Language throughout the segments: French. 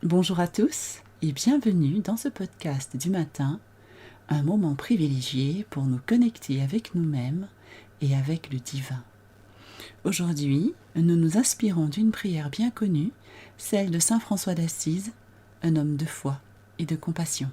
Bonjour à tous et bienvenue dans ce podcast du matin, un moment privilégié pour nous connecter avec nous-mêmes et avec le divin. Aujourd'hui, nous nous inspirons d'une prière bien connue, celle de Saint François d'Assise, un homme de foi et de compassion.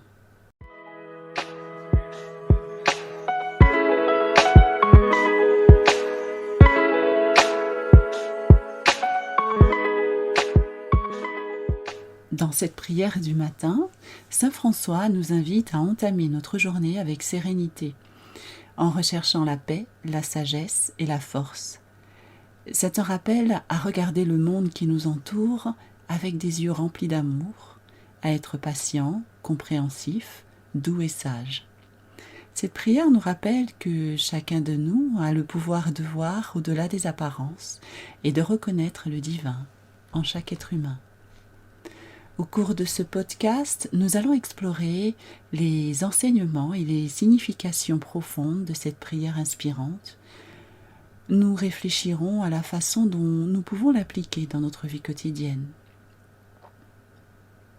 Dans cette prière du matin, Saint François nous invite à entamer notre journée avec sérénité, en recherchant la paix, la sagesse et la force. C'est un rappel à regarder le monde qui nous entoure avec des yeux remplis d'amour, à être patient, compréhensif, doux et sage. Cette prière nous rappelle que chacun de nous a le pouvoir de voir au-delà des apparences et de reconnaître le divin en chaque être humain. Au cours de ce podcast, nous allons explorer les enseignements et les significations profondes de cette prière inspirante. Nous réfléchirons à la façon dont nous pouvons l'appliquer dans notre vie quotidienne.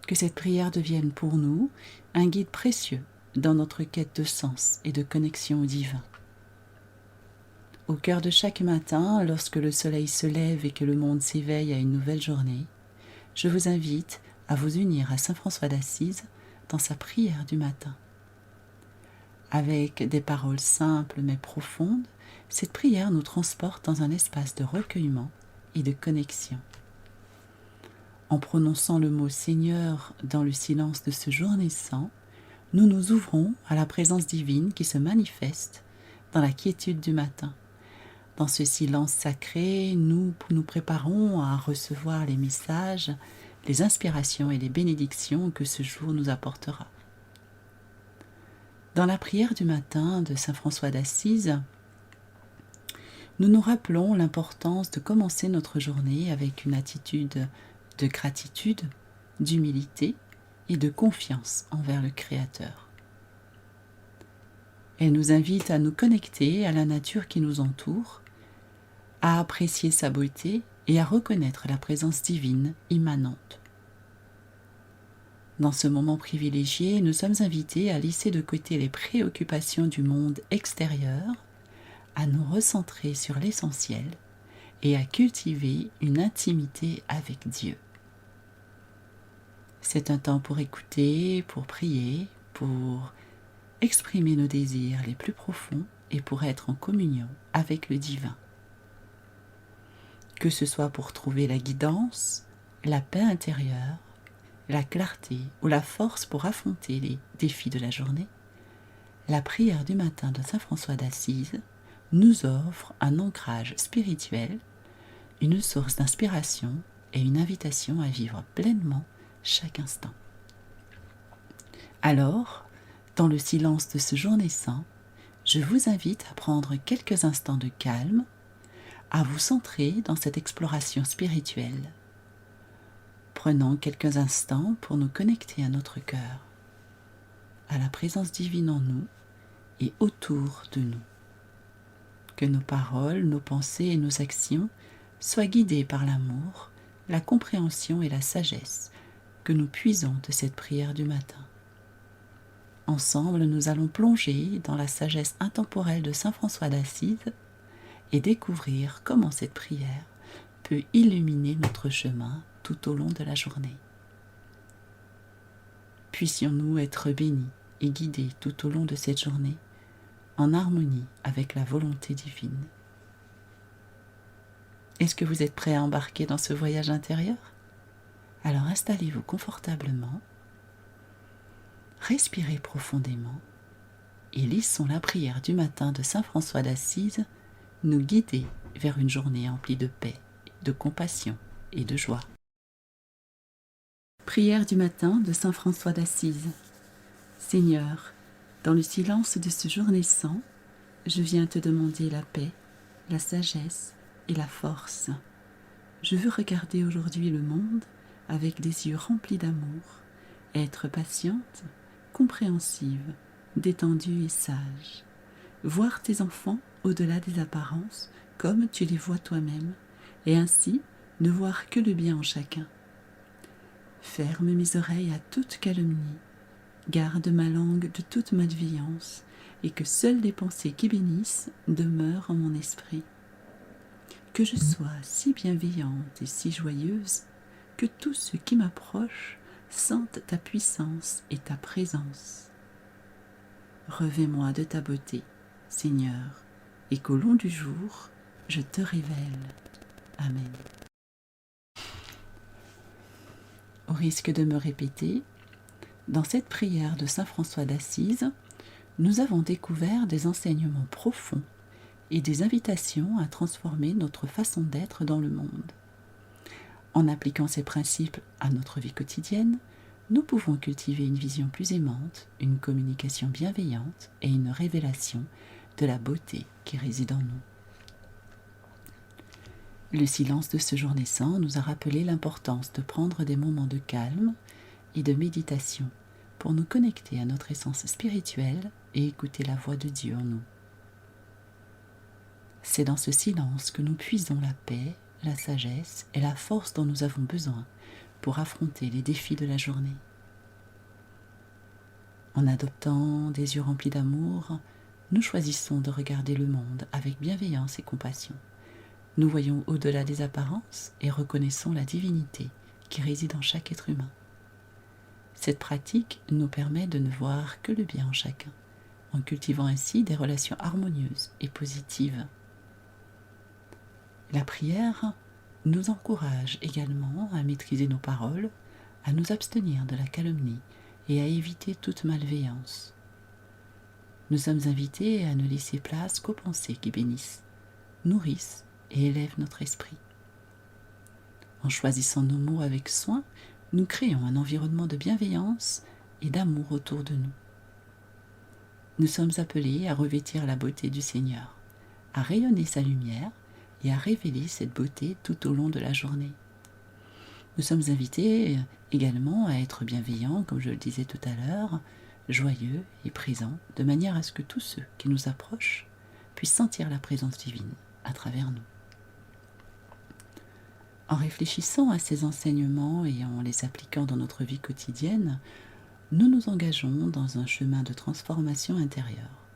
Que cette prière devienne pour nous un guide précieux dans notre quête de sens et de connexion au divin. Au cœur de chaque matin, lorsque le soleil se lève et que le monde s'éveille à une nouvelle journée, je vous invite à vous unir à Saint François d'Assise dans sa prière du matin. Avec des paroles simples mais profondes, cette prière nous transporte dans un espace de recueillement et de connexion. En prononçant le mot Seigneur dans le silence de ce jour naissant, nous nous ouvrons à la présence divine qui se manifeste dans la quiétude du matin. Dans ce silence sacré, nous nous préparons à recevoir les messages, les inspirations et les bénédictions que ce jour nous apportera. Dans la prière du matin de Saint François d'Assise, nous nous rappelons l'importance de commencer notre journée avec une attitude de gratitude, d'humilité et de confiance envers le Créateur. Elle nous invite à nous connecter à la nature qui nous entoure, à apprécier sa beauté et à reconnaître la présence divine immanente. Dans ce moment privilégié, nous sommes invités à laisser de côté les préoccupations du monde extérieur, à nous recentrer sur l'essentiel et à cultiver une intimité avec Dieu. C'est un temps pour écouter, pour prier, pour exprimer nos désirs les plus profonds et pour être en communion avec le divin. Que ce soit pour trouver la guidance, la paix intérieure, la clarté ou la force pour affronter les défis de la journée, la prière du matin de Saint François d'Assise nous offre un ancrage spirituel, une source d'inspiration et une invitation à vivre pleinement chaque instant. Alors, dans le silence de ce jour naissant, je vous invite à prendre quelques instants de calme, à vous centrer dans cette exploration spirituelle. Prenons quelques instants pour nous connecter à notre cœur, à la présence divine en nous et autour de nous. Que nos paroles, nos pensées et nos actions soient guidées par l'amour, la compréhension et la sagesse que nous puisons de cette prière du matin. Ensemble, nous allons plonger dans la sagesse intemporelle de Saint François d'Assise et découvrir comment cette prière peut illuminer notre chemin tout au long de la journée. Puissions-nous être bénis et guidés tout au long de cette journée, en harmonie avec la volonté divine. Est-ce que vous êtes prêts à embarquer dans ce voyage intérieur ? Alors installez-vous confortablement, respirez profondément et laissons la prière du matin de Saint François d'Assise nous guider vers une journée emplie de paix, de compassion et de joie. Prière du matin de Saint François d'Assise. Seigneur, dans le silence de ce jour naissant, je viens te demander la paix, la sagesse et la force. Je veux regarder aujourd'hui le monde avec des yeux remplis d'amour, être patiente, compréhensive, détendue et sage. Voir tes enfants au-delà des apparences comme tu les vois toi-même, et ainsi ne voir que le bien en chacun. Ferme mes oreilles à toute calomnie, garde ma langue de toute malveillance, et que seules les pensées qui bénissent demeurent en mon esprit. Que je sois si bienveillante et si joyeuse, que tous ceux qui m'approchent sentent ta puissance et ta présence. Revêt-moi de ta beauté, Seigneur, et qu'au long du jour, je te révèle. Amen. Au risque de me répéter, dans cette prière de saint François d'Assise, nous avons découvert des enseignements profonds et des invitations à transformer notre façon d'être dans le monde. En appliquant ces principes à notre vie quotidienne, nous pouvons cultiver une vision plus aimante, une communication bienveillante et une révélation de la beauté qui réside en nous. Le silence de ce jour naissant nous a rappelé l'importance de prendre des moments de calme et de méditation pour nous connecter à notre essence spirituelle et écouter la voix de Dieu en nous. C'est dans ce silence que nous puisons la paix, la sagesse et la force dont nous avons besoin pour affronter les défis de la journée. En adoptant des yeux remplis d'amour, nous choisissons de regarder le monde avec bienveillance et compassion. Nous voyons au-delà des apparences et reconnaissons la divinité qui réside en chaque être humain. Cette pratique nous permet de ne voir que le bien en chacun, en cultivant ainsi des relations harmonieuses et positives. La prière nous encourage également à maîtriser nos paroles, à nous abstenir de la calomnie et à éviter toute malveillance. Nous sommes invités à ne laisser place qu'aux pensées qui bénissent, nourrissent et élèvent notre esprit. En choisissant nos mots avec soin, nous créons un environnement de bienveillance et d'amour autour de nous. Nous sommes appelés à revêtir la beauté du Seigneur, à rayonner sa lumière et à révéler cette beauté tout au long de la journée. Nous sommes invités également à être bienveillants, comme je le disais tout à l'heure, joyeux et présents, de manière à ce que tous ceux qui nous approchent puissent sentir la présence divine à travers nous. En réfléchissant à ces enseignements et en les appliquant dans notre vie quotidienne, nous nous engageons dans un chemin de transformation intérieure.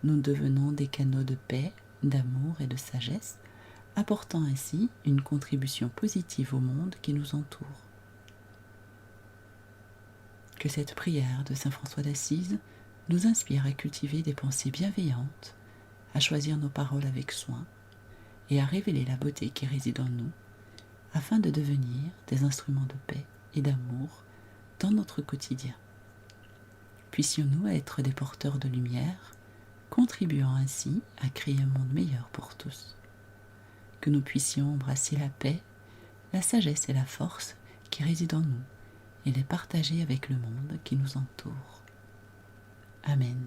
Nous devenons des canaux de paix, d'amour et de sagesse, apportant ainsi une contribution positive au monde qui nous entoure. Que cette prière de saint François d'Assise nous inspire à cultiver des pensées bienveillantes, à choisir nos paroles avec soin et à révéler la beauté qui réside en nous, afin de devenir des instruments de paix et d'amour dans notre quotidien. Puissions-nous être des porteurs de lumière, contribuant ainsi à créer un monde meilleur pour tous. Que nous puissions embrasser la paix, la sagesse et la force qui résident en nous et les partager avec le monde qui nous entoure. Amen.